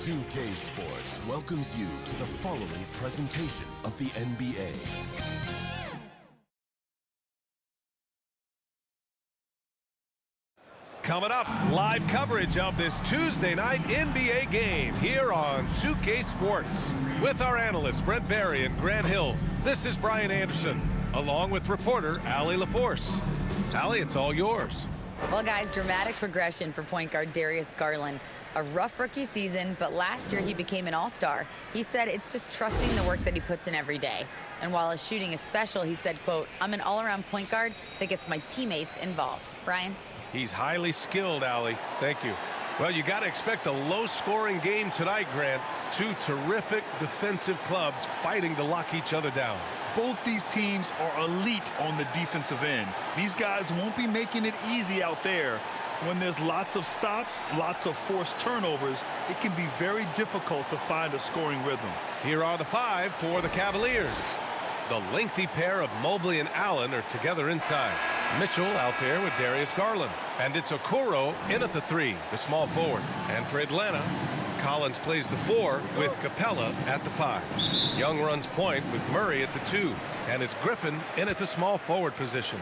2K Sports welcomes you to the following presentation of the NBA. Coming up, live coverage of this Tuesday night NBA game here on 2K Sports. With our analysts Brent Barry and Grant Hill, this is Brian Anderson, along with reporter Allie LaForce. Allie, it's all yours. Well, guys, dramatic progression for point guard Darius Garland. A rough rookie season, but last year he became an all-star. He said it's just trusting the work that he puts in every day. And while his shooting is special, he said, quote, "I'm an all-around point guard that gets my teammates involved." Brian? He's highly skilled, Allie. Thank you. Well, you got to expect a low-scoring game tonight, Grant. Two terrific defensive clubs fighting to lock each other down. Both these teams are elite on the defensive end. These guys won't be making it easy out there. When there's lots of stops, lots of forced turnovers, it can be very difficult to find a scoring rhythm. Here are the five for the Cavaliers. The lengthy pair of Mobley and Allen are together inside. Mitchell out there with Darius Garland. And it's Okoro in at the three, the small forward. And for Atlanta, Collins plays the four with Capella at the five. Young runs point with Murray at the two. And it's Griffin in at the small forward position.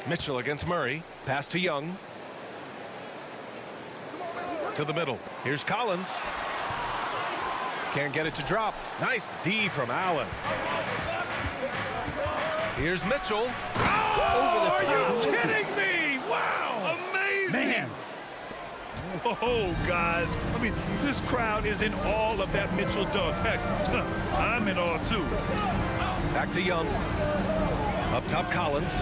Mitchell against Murray. Pass to Young. To the middle. Here's Collins. Can't get it to drop. Nice D from Allen. Here's Mitchell. Oh, over the top. Are you kidding me? Wow. Amazing. Man. Whoa, guys. I mean, this crowd is in awe of that Mitchell dunk. Heck, I'm in awe, too. Back to Young. Up top, Collins.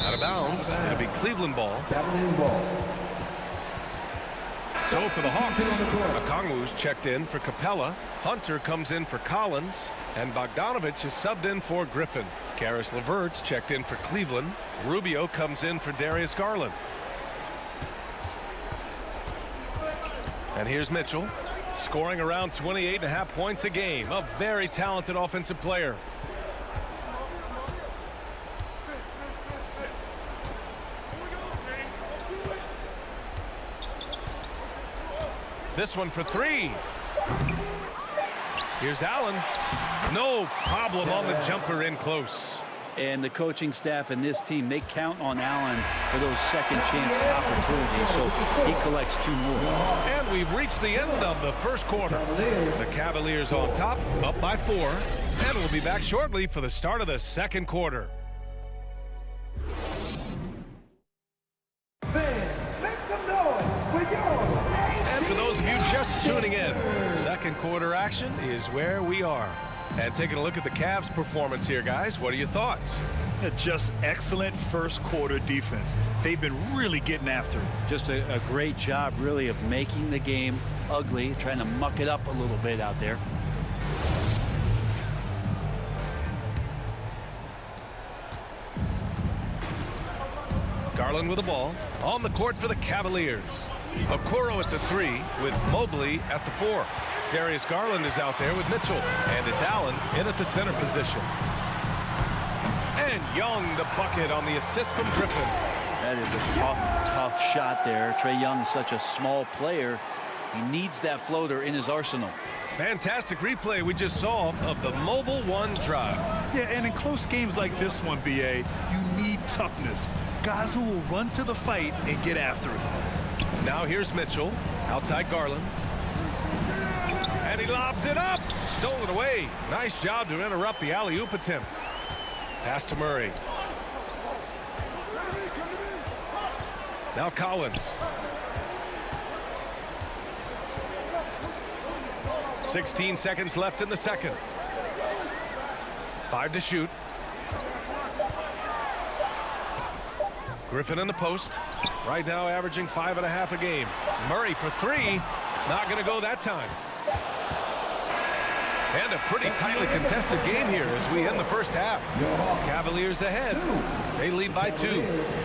Out of bounds. It'll be Cleveland ball. So for the Hawks, Okongwu's checked in for Capella. Hunter comes in for Collins. And Bogdanovich is subbed in for Griffin. Karis LeVert's checked in for Cleveland. Rubio comes in for Darius Garland. And here's Mitchell, scoring around 28.5 points a game. A very talented offensive player. This one for three. Here's Allen. No problem on the jumper in close. And the coaching staff and this team, they count on Allen for those second chance opportunities, so he collects two more. And we've reached the end of the first quarter. The Cavaliers on top, up by 4. And we'll be back shortly for the start of the second quarter. And for those of you just tuning in, second quarter action is where we are. And taking a look at the Cavs' performance here, guys. What are your thoughts? Just excellent first quarter defense. They've been really getting after it. Just a great job, really, of making the game ugly, trying to muck it up a little bit out there. Garland with the ball on the court for the Cavaliers. Okoro at the three with Mobley at the 4. Darius Garland is out there with Mitchell. And it's Allen in at the center position. And Young the bucket on the assist from Griffin. That is a tough shot there. Trae Young's such a small player. He needs that floater in his arsenal. Fantastic replay we just saw of the mobile one drive. Yeah, and in close games like this one, BA, you need toughness. Guys who will run to the fight and get after it. Now here's Mitchell, outside Garland. And he lobs it up. Stolen away. Nice job to interrupt the alley-oop attempt. Pass to Murray. Now Collins. 16 seconds left in the second. 5 to shoot. Griffin in the post. Right now averaging 5.5 a game. Murray for 3. Not going to go that time. And a pretty tightly contested game here as we end the first half. Cavaliers ahead. They lead by 2.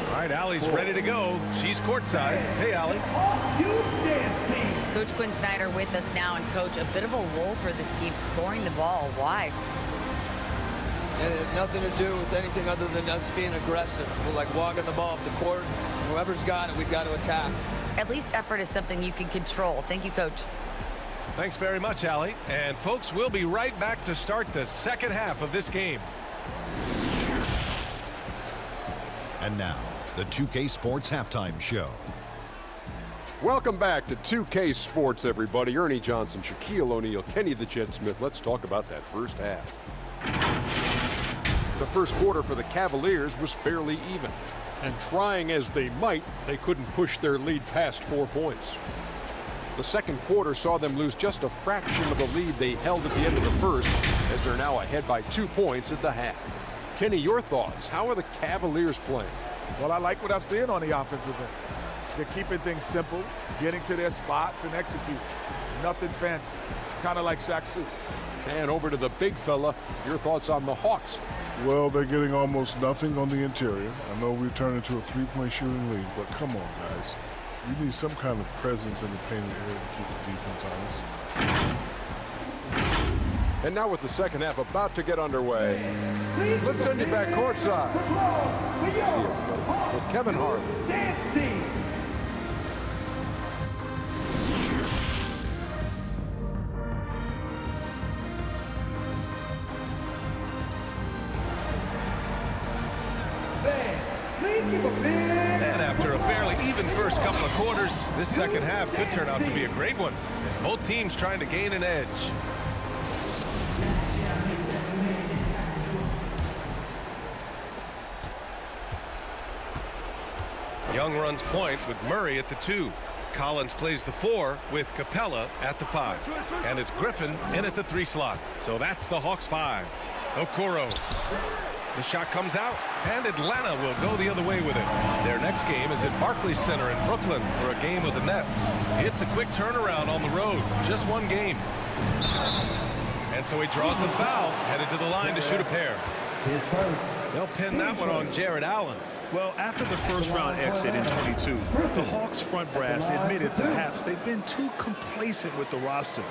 All right, Allie's ready to go. She's courtside. Hey, Allie. Coach Quinn Snyder with us now. And, Coach, a bit of a lull for this team scoring the ball. Why? and it had nothing to do with anything other than us being aggressive. We're like walking the ball up the court. Whoever's got it, we've got to attack. At least effort is something you can control. Thank you, Coach. Thanks very much, Allie. And folks, we'll be right back to start the second half of this game. And now, the 2K Sports Halftime Show. Welcome back to 2K Sports, everybody. Ernie Johnson, Shaquille O'Neal, Kenny the Jet Smith. Let's talk about that first half. The first quarter for the Cavaliers was fairly even. And trying as they might, they couldn't push their lead past 4 points. The second quarter saw them lose just a fraction of the lead they held at the end of the first, as they're now ahead by 2 points at the half. Kenny, your thoughts? How are the Cavaliers playing? Well, I like what I'm seeing on the offensive end. They're keeping things simple, getting to their spots and executing. Nothing fancy. Kind of like Shaq's suit. And over to the big fella, your thoughts on the Hawks? Well, they're getting almost nothing on the interior. I know we've turned into a three-point shooting lead, but come on, guys. We need some kind of presence in the painted area to keep the defense honest. And now with the second half about to get underway, let's send you back courtside with Kevin Harlan. Dance team. And after a fairly even first couple of quarters, this second half could turn out to be a great one, as both teams trying to gain an edge. Young runs point with Murray at the 2. Collins plays the 4 with Capella at the 5. And it's Griffin in at the 3 slot. So that's the Hawks 5. Okoro. The shot comes out, and Atlanta will go the other way with it. Their next game is at Barclays Center in Brooklyn for a game of the Nets. It's a quick turnaround on the road, just one game. And so he draws the foul, headed to the line to shoot a pair. They'll pin that one on Jared Allen. Well, after the first round exit in 22, the Hawks front brass admitted perhaps they've been too complacent with the roster.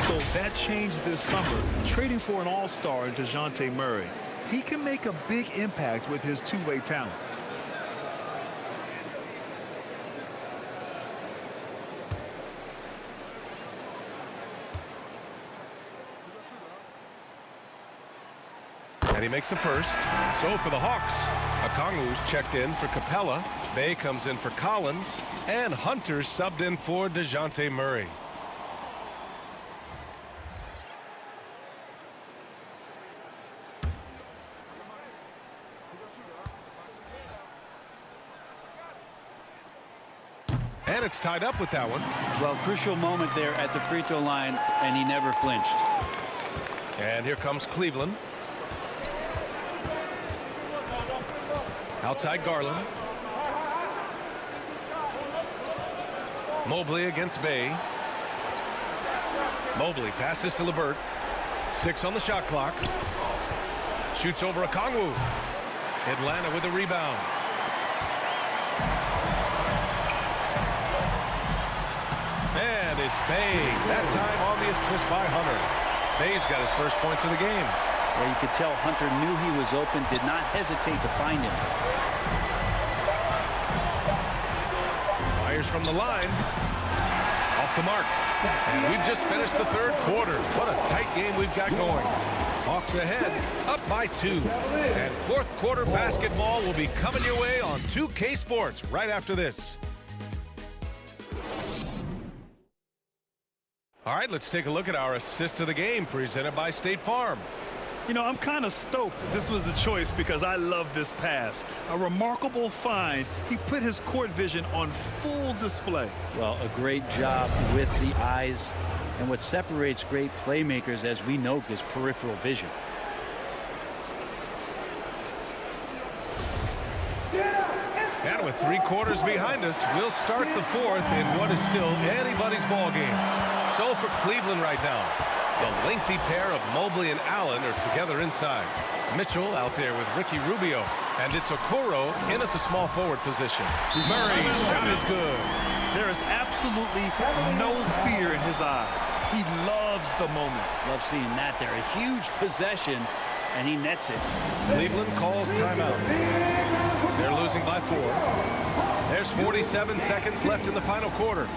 So that changed this summer, trading for an all-star in DeJounte Murray. He can make a big impact with his two-way talent. And he makes the first. So for the Hawks, Okongwu's checked in for Capella. Bay comes in for Collins. And Hunter subbed in for DeJounte Murray. And it's tied up with that one. Well, crucial moment there at the free throw line, and he never flinched. And here comes Cleveland. Outside Garland. Mobley against Bay. Mobley passes to LeVert. 6 on the shot clock. Shoots over Okongwu. Atlanta with a rebound. And it's Bay. That time on the assist by Hunter. Bay's got his first points of the game. Well, you could tell Hunter knew he was open, did not hesitate to find him. Fires from the line. Off the mark. And we've just finished the third quarter. What a tight game we've got going. Hawks ahead, up by 2. And fourth quarter basketball will be coming your way on 2K Sports right after this. All right, let's take a look at our assist of the game presented by State Farm. You know, I'm kind of stoked this was a choice because I love this pass. A remarkable find. He put his court vision on full display. Well, a great job with the eyes. And what separates great playmakers, as we know, is peripheral vision. And with 3 quarters behind us, we'll start the fourth in what is still anybody's ball game. So for Cleveland right now, the lengthy pair of Mobley and Allen are together inside. Mitchell out there with Ricky Rubio. And it's Okoro in at the small forward position. Murray's shot is good. There is absolutely no fear in his eyes. He loves the moment. Love seeing that there. A huge possession, and he nets it. Cleveland calls timeout. They're losing by 4. There's 47 seconds left in the final quarter.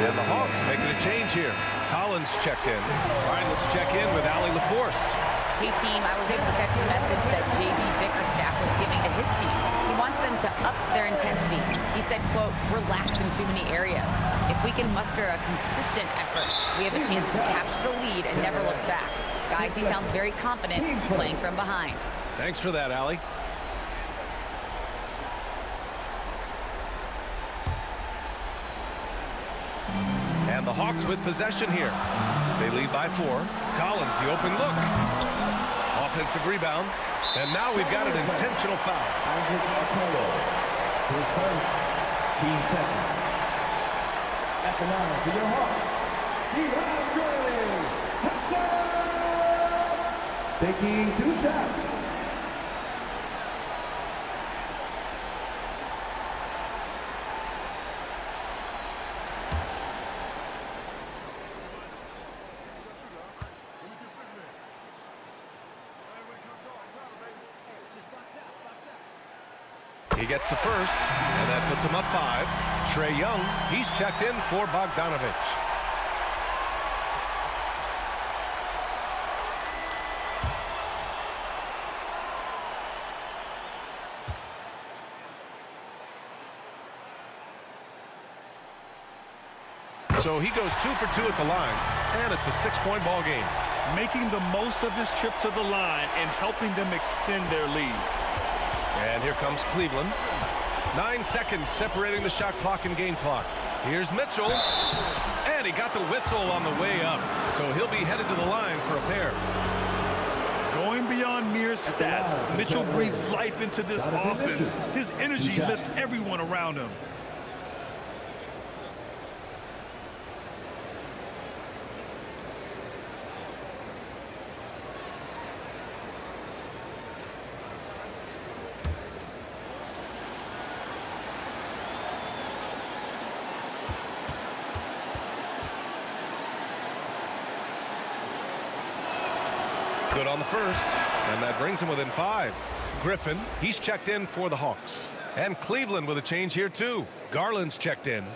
And the Hawks making a change here. Collins checked in. All right, let's check in with Allie LaForce. Hey, team, I was able to catch the message that J.B. Bickerstaff was giving to his team. He wants them to up their intensity. He said, quote, relax in too many areas. If we can muster a consistent effort, we have a chance to capture the lead and never look back. Guys, he sounds very confident playing from behind. Thanks for that, Allie. And the Hawks with possession here. They lead by 4. Collins, the open look. Offensive rebound. And now we've got an intentional foul. His first, team second. At the line for your Hawks, taking 2 shots. He gets the first, and that puts him up 5. Trae Young, he's checked in for Bogdanovich. So he goes 2 for 2 at the line, and it's a 6-point ball game. Making the most of his trip to the line and helping them extend their lead. And here comes Cleveland. 9 seconds separating the shot clock and game clock. Here's Mitchell. And he got the whistle on the way up. So he'll be headed to the line for a pair. Going beyond mere stats, Mitchell breathes life into this offense. His energy lifts everyone around him. Good on the first, and that brings him within 5. Griffin, he's checked in for the Hawks. And Cleveland with a change here, too. Garland's checked in.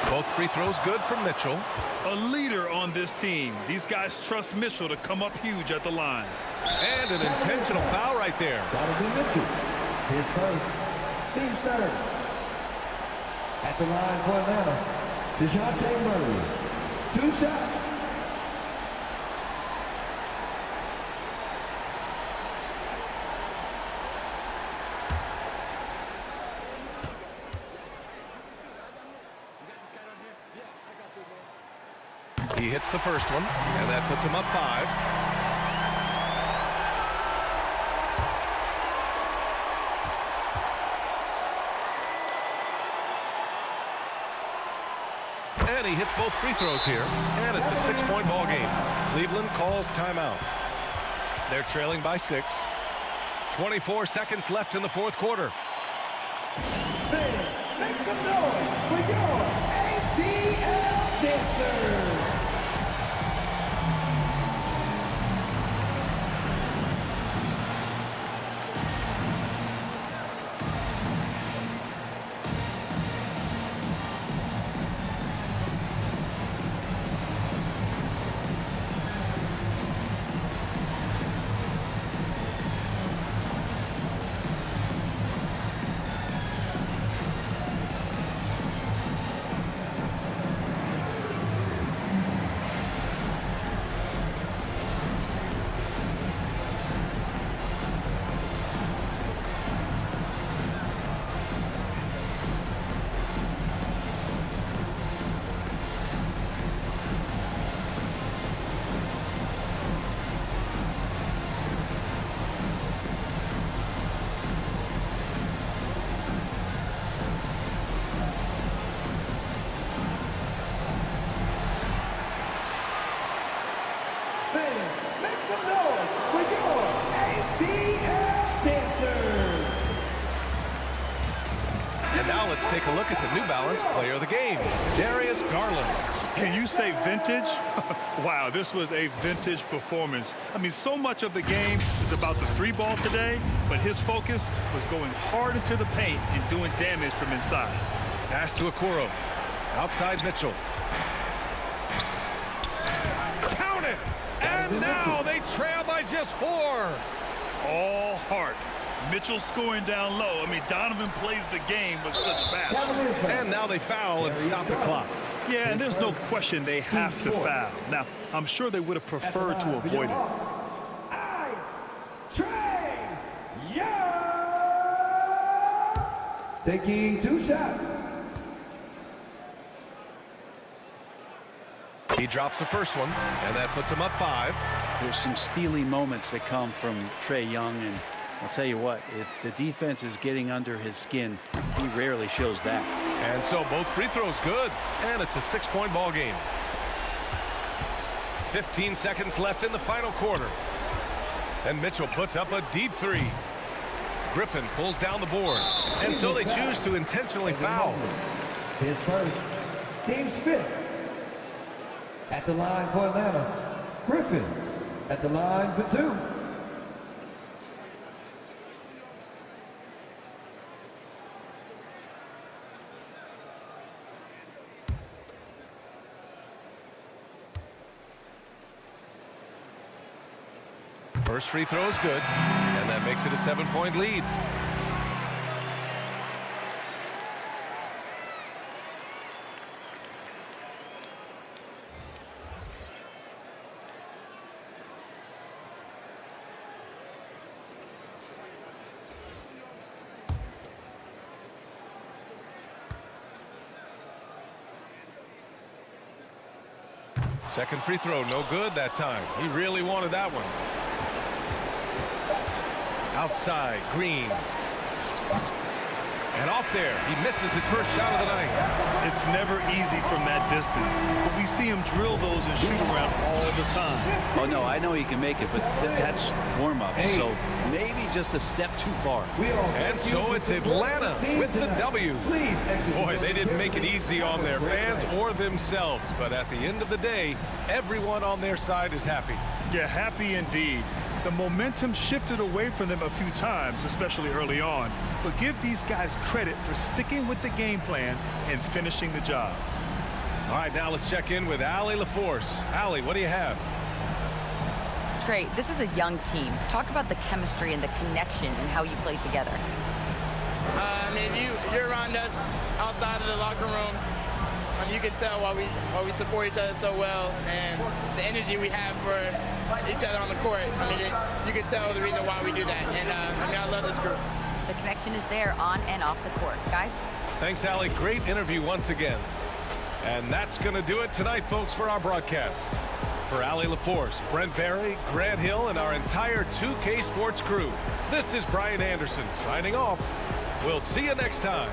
Both free throws good from Mitchell. A leader on this team. These guys trust Mitchell to come up huge at the line. And an intentional foul right there. That'll be Mitchell. His first, team's third. At the line for Atlanta, DeJounte Murray. 2 shots. He hits the first one, and that puts him up 5. And he hits both free throws here, and it's a 6-point ball game. Cleveland calls timeout. They're trailing by 6. 24 seconds left in the 4th quarter. Make some noise for your ATL dancers. Make some noise for your ATL dancers. And now let's take a look at the New Balance player of the game, Darius Garland. Can you say vintage? Wow, this was a vintage performance. I mean, so much of the game is about the three ball today, but his focus was going hard into the paint and doing damage from inside. Pass to Okoro. Outside Mitchell. Count it! And now they trail by just 4. All heart. Mitchell scoring down low. I mean, Donovan plays the game with such fast. And now they foul and stop the clock. Yeah, and there's no question they have to foul. Now, I'm sure they would have preferred to avoid it. Ice Trae Young taking 2 shots. He drops the first one, and that puts him up 5. There's some steely moments that come from Trae Young, and I'll tell you what, if the defense is getting under his skin, he rarely shows that. And so both free throws good, and it's a 6-point ball game. 15 seconds left in the final quarter. And Mitchell puts up a deep 3. Griffin pulls down the board, and so they choose to intentionally foul. His first, team's 5th. At the line for Atlanta, Griffin at the line for 2. First free throw is good, and that makes it a 7-point lead. Second free throw, no good that time. He really wanted that one. Outside, Green. And off there, he misses his first shot of the night. It's never easy from that distance, but we see him drill those and shoot around all the time. Oh, no, I know he can make it, but that's warm-up, so maybe just a step too far. And so it's Atlanta with the W. Boy, they didn't make it easy on their fans or themselves, but at the end of the day, everyone on their side is happy. Yeah, happy indeed. The momentum shifted away from them a few times, especially early on. But give these guys credit for sticking with the game plan and finishing the job. All right, now let's check in with Allie LaForce. Allie, what do you have? Trey, this is a young team. Talk about the chemistry and the connection and how you play together. I mean, you're around us outside of the locker room. You can tell why we support each other so well, and the energy we have for each other on the court. I mean, you can tell the reason why we do that. And I mean, I love this group. The connection is there on and off the court. Guys? Thanks, Allie. Great interview once again. And that's going to do it tonight, folks, for our broadcast. For Allie LaForce, Brent Barry, Grant Hill, and our entire 2K Sports crew, this is Brian Anderson signing off. We'll see you next time.